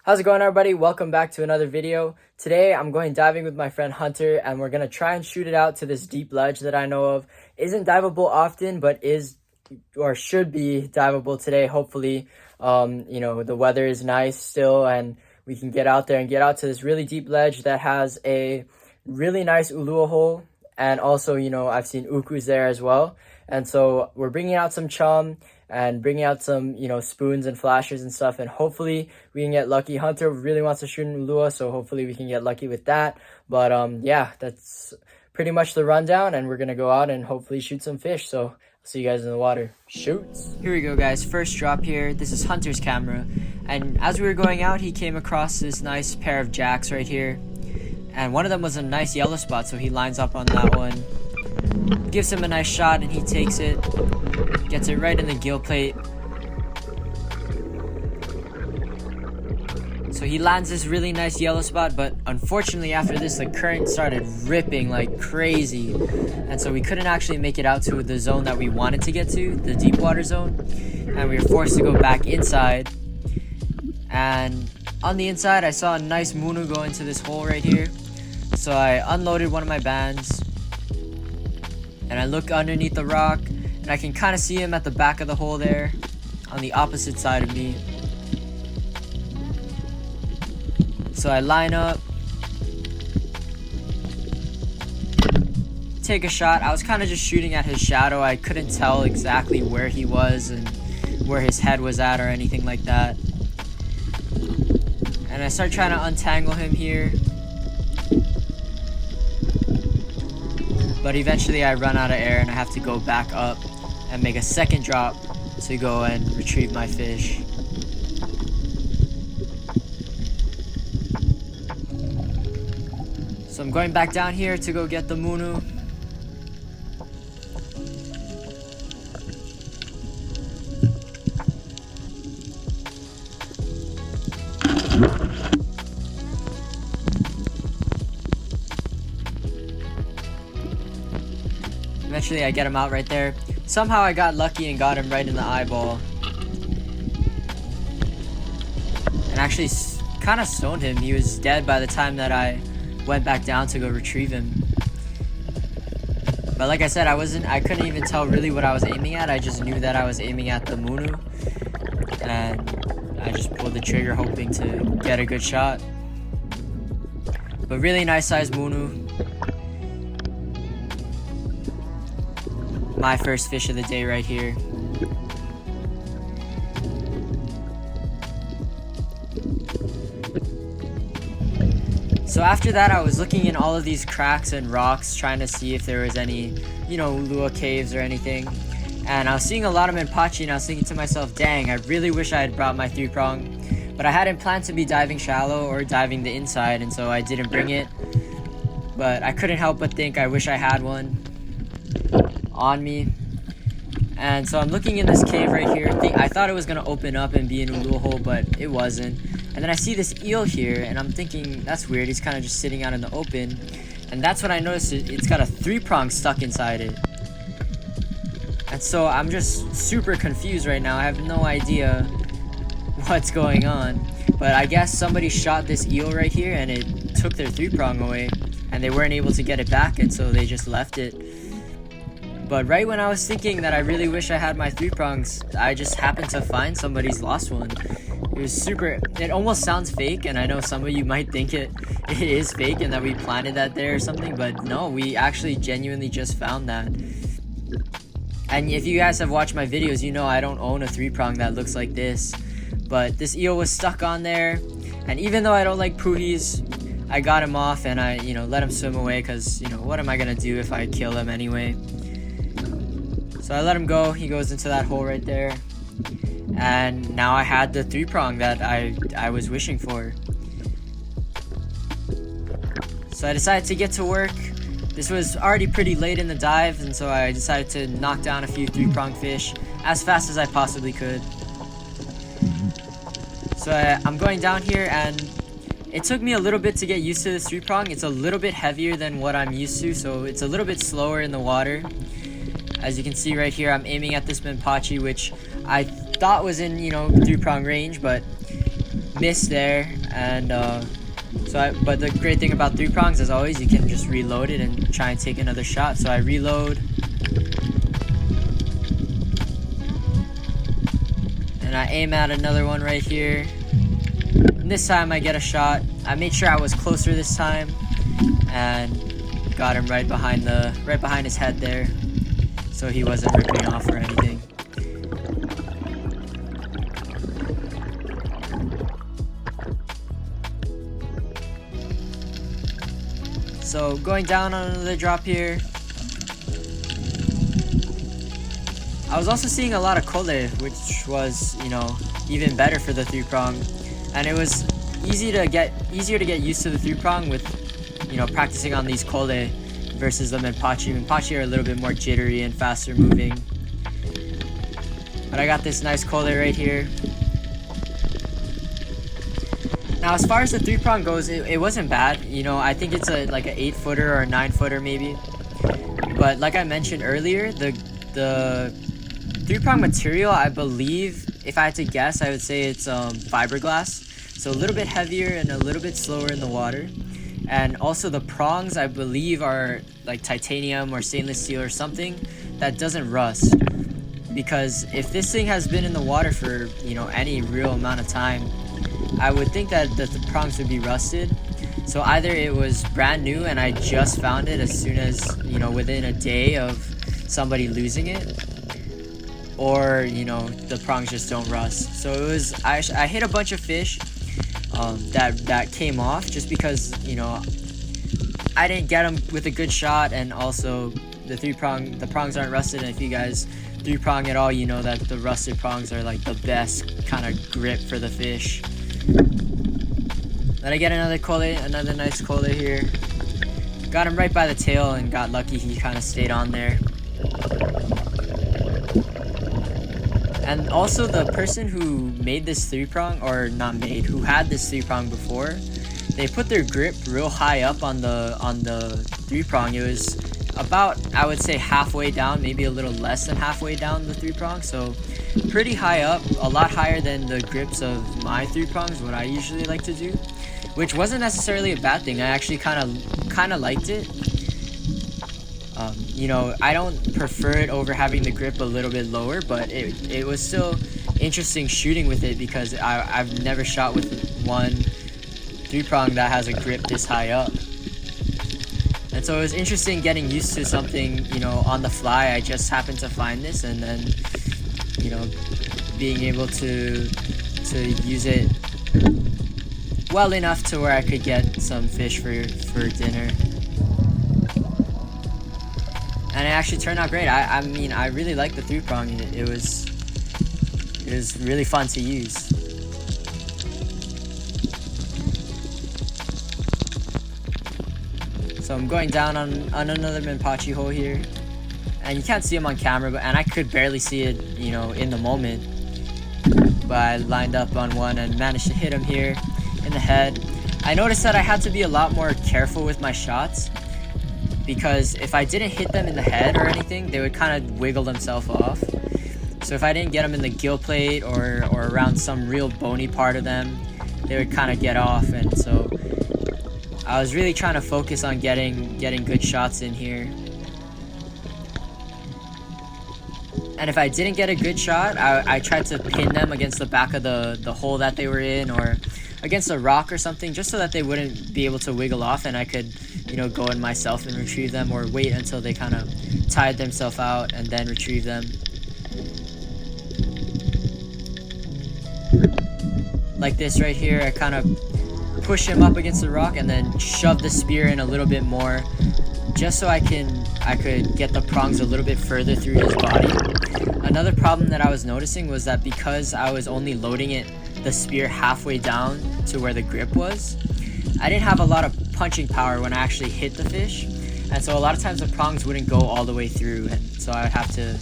How's it going, everybody? Welcome back to another video. Today I'm going diving with my friend Hunter, and we're gonna try and shoot it out to this deep ledge that I know of. Isn't diveable often, but is or should be diveable today, hopefully. The weather is nice still, and we can get out there and get out to this really deep ledge that has a really nice ulua hole, and also, I've seen ukus there as well. And so we're bringing out some chum and bringing out some, spoons and flashers and stuff, and hopefully we can get lucky. Hunter really wants to shoot an ulua, so hopefully we can get lucky with that. But yeah, that's pretty much the rundown, and we're gonna go out and hopefully shoot some fish. So I'll see you guys in the water. Shoots. Here we go, guys. First drop here. This is Hunter's camera, and as we were going out, he came across this nice pair of jacks right here, and one of them was a nice yellow spot, so he lines up on that one, gives him a nice shot, and he takes it, gets it right in the gill plate. So he lands this really nice yellow spot, but unfortunately after this the current started ripping like crazy, and so we couldn't actually make it out to the zone that we wanted to get to, the deep water zone, and we were forced to go back inside. And on the inside I saw a nice munu go into this hole right here, so I unloaded one of my bands and I look underneath the rock, and I can kind of see him at the back of the hole there on the opposite side of me. So I line up, take a shot. I was kind of just shooting at his shadow. I couldn't tell exactly where he was and where his head was at or anything like that. And I start trying to untangle him here, but eventually I run out of air and I have to go back up and make a second drop to go and retrieve my fish. So I'm going back down here to go get the munu. Eventually I get him out right there. Somehow I got lucky and got him right in the eyeball, and actually kind of stoned him. He was dead by the time that I went back down to go retrieve him. But like I said, I couldn't even tell really what I was aiming at. I just knew that I was aiming at the munu, and I just pulled the trigger hoping to get a good shot. But really nice size munu. My first fish of the day right here. So after that, I was looking in all of these cracks and rocks, trying to see if there was any, ulua caves or anything. And I was seeing a lot of menpachi, and I was thinking to myself, dang, I really wish I had brought my 3-prong. But I hadn't planned to be diving shallow or diving the inside, and so I didn't bring it. But I couldn't help but think I wish I had one on me. And so I'm looking in this cave right here. I thought it was gonna open up and be an ulua hole, but it wasn't. And then I see this eel here, and I'm thinking, that's weird. He's kind of just sitting out in the open. And that's when I noticed it's got a 3-prong stuck inside it. And so I'm just super confused right now. I have no idea what's going on. But I guess somebody shot this eel right here, and it took their 3-prong away, and they weren't able to get it back, and so they just left it. But right when I was thinking that I really wish I had my 3-prongs, I just happened to find somebody's lost one. It was super, it almost sounds fake, and I know some of you might think it is fake and that we planted that there or something, but no, we actually genuinely just found that. And if you guys have watched my videos, you know I don't own a 3-prong that looks like this. But this eel was stuck on there, and even though I don't like puhis, I got him off and I, let him swim away, because, what am I gonna do if I kill him anyway? So I let him go. He goes into that hole right there. And now I had the 3-prong that I was wishing for. So I decided to get to work. This was already pretty late in the dive, and so I decided to knock down a few 3-prong fish as fast as I possibly could. So I'm going down here, and it took me a little bit to get used to this 3-prong. It's a little bit heavier than what I'm used to, so it's a little bit slower in the water. As you can see right here, I'm aiming at this menpachi, which I thought was in, 3-prong range, but missed there, and but the great thing about 3-prongs, as always, you can just reload it and try and take another shot. So I reload, and I aim at another one right here. And this time I get a shot. I made sure I was closer this time, and got him right behind his head there, so he wasn't ripping off or anything. So going down on another drop here. I was also seeing a lot of colle, which was, you know, even better for the 3-prong, and it was easier to get used to the 3-prong with, you know, practicing on these colle versus the Menpachi. Menpachi are a little bit more jittery and faster moving. But I got this nice colle right here. Now, as far as the 3-prong goes, it wasn't bad. You know, I think it's like an 8-footer or a 9-footer maybe. But like I mentioned earlier, the 3-prong material, I believe, if I had to guess, I would say it's fiberglass. So a little bit heavier and a little bit slower in the water. And also the prongs, I believe, are like titanium or stainless steel or something that doesn't rust. Because if this thing has been in the water for, you know, any real amount of time, I would think that the prongs would be rusted. So either it was brand new and I just found it as soon as, you know, within a day of somebody losing it, or, you know, the prongs just don't rust. So it was, I hit a bunch of fish that came off just because, you know, I didn't get them with a good shot, and also the prongs aren't rusted. And if you guys 3-prong at all, you know that the rusted prongs are like the best kind of grip for the fish. Then I get another nice colle here. Got him right by the tail and got lucky he kind of stayed on there. And also the person who made this 3-prong, or not made, who had this 3-prong before, they put their grip real high up on the 3-prong. It was about, I would say, halfway down, maybe a little less than halfway down the 3-prong. So pretty high up, a lot higher than the grips of my 3-prongs, what I usually like to do, which wasn't necessarily a bad thing. I actually kind of liked it. You know, I don't prefer it over having the grip a little bit lower, but it was still interesting shooting with it because I've never shot with one 3-prong that has a grip this high up. And so it was interesting getting used to something, you know, on the fly. I just happened to find this, and then, you know, being able to use it well enough to where I could get some fish for dinner. And it actually turned out great. I mean, I really liked the 3-prong. It was really fun to use. So I'm going down on another Menpachi hole here, and you can't see him on camera, and I could barely see it, you know, in the moment. But I lined up on one and managed to hit him here in the head. I noticed that I had to be a lot more careful with my shots, because if I didn't hit them in the head or anything, they would kind of wiggle themselves off. So if I didn't get them in the gill plate or around some real bony part of them, they would kind of get off. And so I was really trying to focus on getting good shots in here. And if I didn't get a good shot, I tried to pin them against the back of the hole that they were in, or against a rock or something, just so that they wouldn't be able to wiggle off, and I could, you know, go in myself and retrieve them, or wait until they kind of tired themselves out and then retrieve them. Like this right here, I kind of push him up against the rock and then shove the spear in a little bit more, just so I could get the prongs a little bit further through his body. Another problem that I was noticing was that because I was only loading the spear halfway down to where the grip was, I didn't have a lot of punching power when I actually hit the fish, and so a lot of times the prongs wouldn't go all the way through, and so I would have to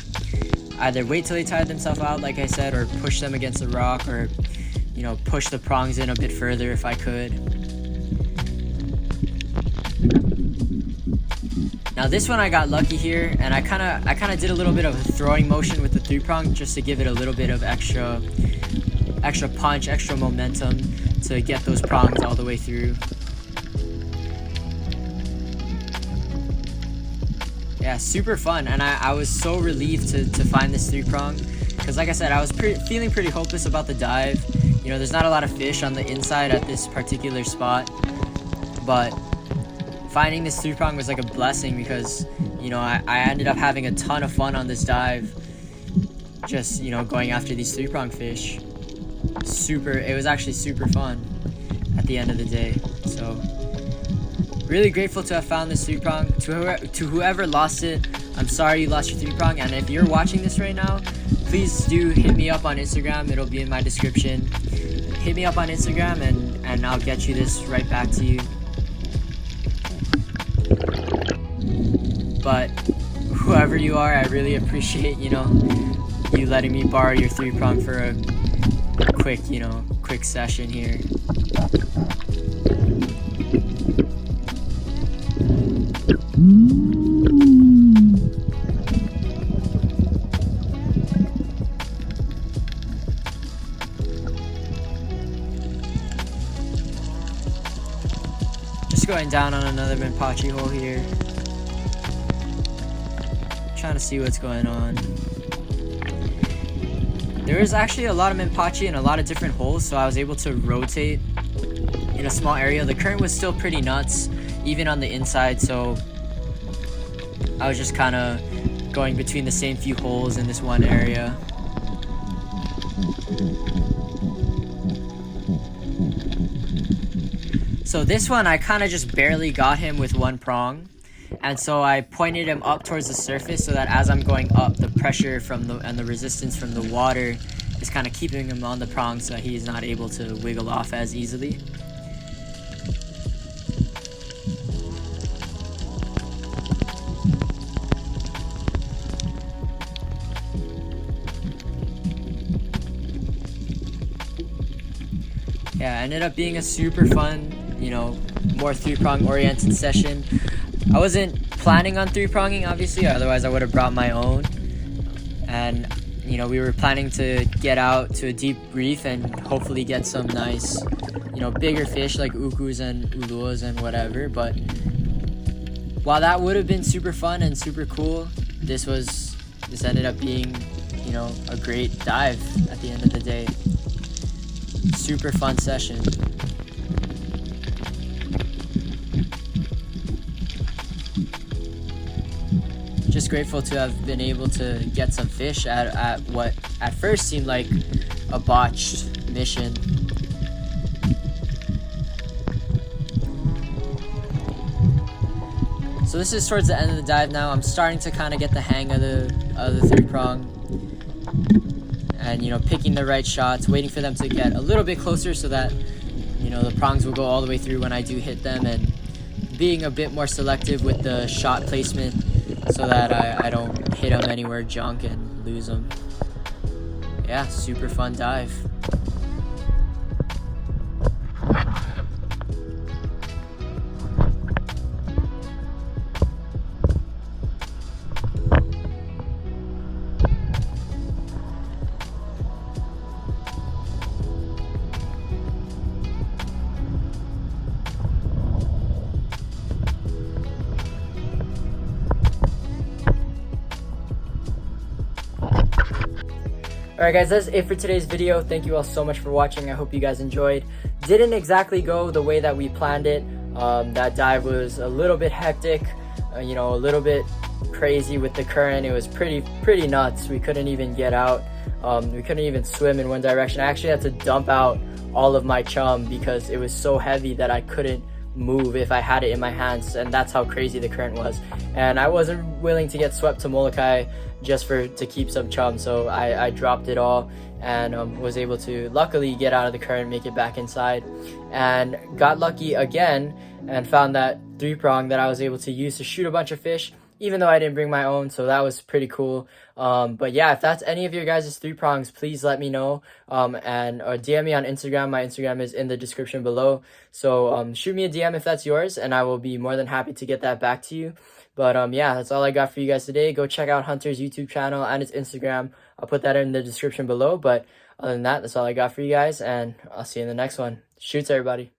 either wait till they tired themselves out, like I said, or push them against a rock, or, you know, push the prongs in a bit further if I could. Now this one I got lucky here, and I kind of did a little bit of a throwing motion with the 3-prong just to give it a little bit of extra punch, extra momentum. to get those prongs all the way through. Yeah, super fun, and I was so relieved to find this 3-prong, because like I said, I was feeling pretty hopeless about the dive. You know, there's not a lot of fish on the inside at this particular spot, but finding this 3-prong was like a blessing, because, you know, I ended up having a ton of fun on this dive, just, you know, going after these 3-prong fish. It was actually super fun at the end of the day. So really grateful to have found this 3-prong. To whoever lost it, I'm sorry you lost your 3-prong, and if you're watching this right now, please do hit me up on Instagram. It'll be in my description. Hit me up on Instagram and I'll get you this right back to you. But whoever you are, I really appreciate, you know, you letting me borrow your 3-prong for a quick session here. Just going down on another Minpachi hole here. Trying to see what's going on. There was actually a lot of Minpachi in a lot of different holes, so I was able to rotate in a small area. The current was still pretty nuts, even on the inside, so I was just kind of going between the same few holes in this one area. So this one, I kind of just barely got him with 1 prong. And so I pointed him up towards the surface so that as I'm going up, the pressure and the resistance from the water is kind of keeping him on the prong so that he's not able to wiggle off as easily. Yeah, it ended up being a super fun, you know, more 3-prong oriented session. I wasn't planning on 3-pronging, obviously, otherwise I would have brought my own. And, you know, we were planning to get out to a deep reef and hopefully get some nice, you know, bigger fish like ukus and uluas and whatever. But while that would have been super fun and super cool, this ended up being, you know, a great dive at the end of the day. Super fun session. Just grateful to have been able to get some fish at what at first seemed like a botched mission. So this is towards the end of the dive now. I'm starting to kind of get the hang of the 3-prong. And, you know, picking the right shots, waiting for them to get a little bit closer so that, you know, the prongs will go all the way through when I do hit them, and being a bit more selective with the shot placement so that I don't hit them anywhere junk and lose them. Yeah, super fun dive. Alright guys, that's it for today's video. Thank you all so much for watching. I hope you guys enjoyed. Didn't exactly go the way that we planned it. That dive was a little bit hectic, you know, a little bit crazy with the current. It was pretty nuts. We couldn't even get out. We couldn't even swim in one direction. I actually had to dump out all of my chum because it was so heavy that I couldn't move if I had it in my hands, and that's how crazy the current was. And I wasn't willing to get swept to Molokai just to keep some chum, so I dropped it all and was able to luckily get out of the current, make it back inside, and got lucky again and found that 3-prong that I was able to use to shoot a bunch of fish. even though I didn't bring my own, so that was pretty cool. But yeah, if that's any of your guys' 3-prongs, please let me know, and or DM me on Instagram. My Instagram is in the description below, so shoot me a DM if that's yours, and I will be more than happy to get that back to you. But yeah, that's all I got for you guys today. Go check out Hunter's YouTube channel and his Instagram. I'll put that in the description below. But other than that, that's all I got for you guys, and I'll see you in the next one. Shoots, everybody.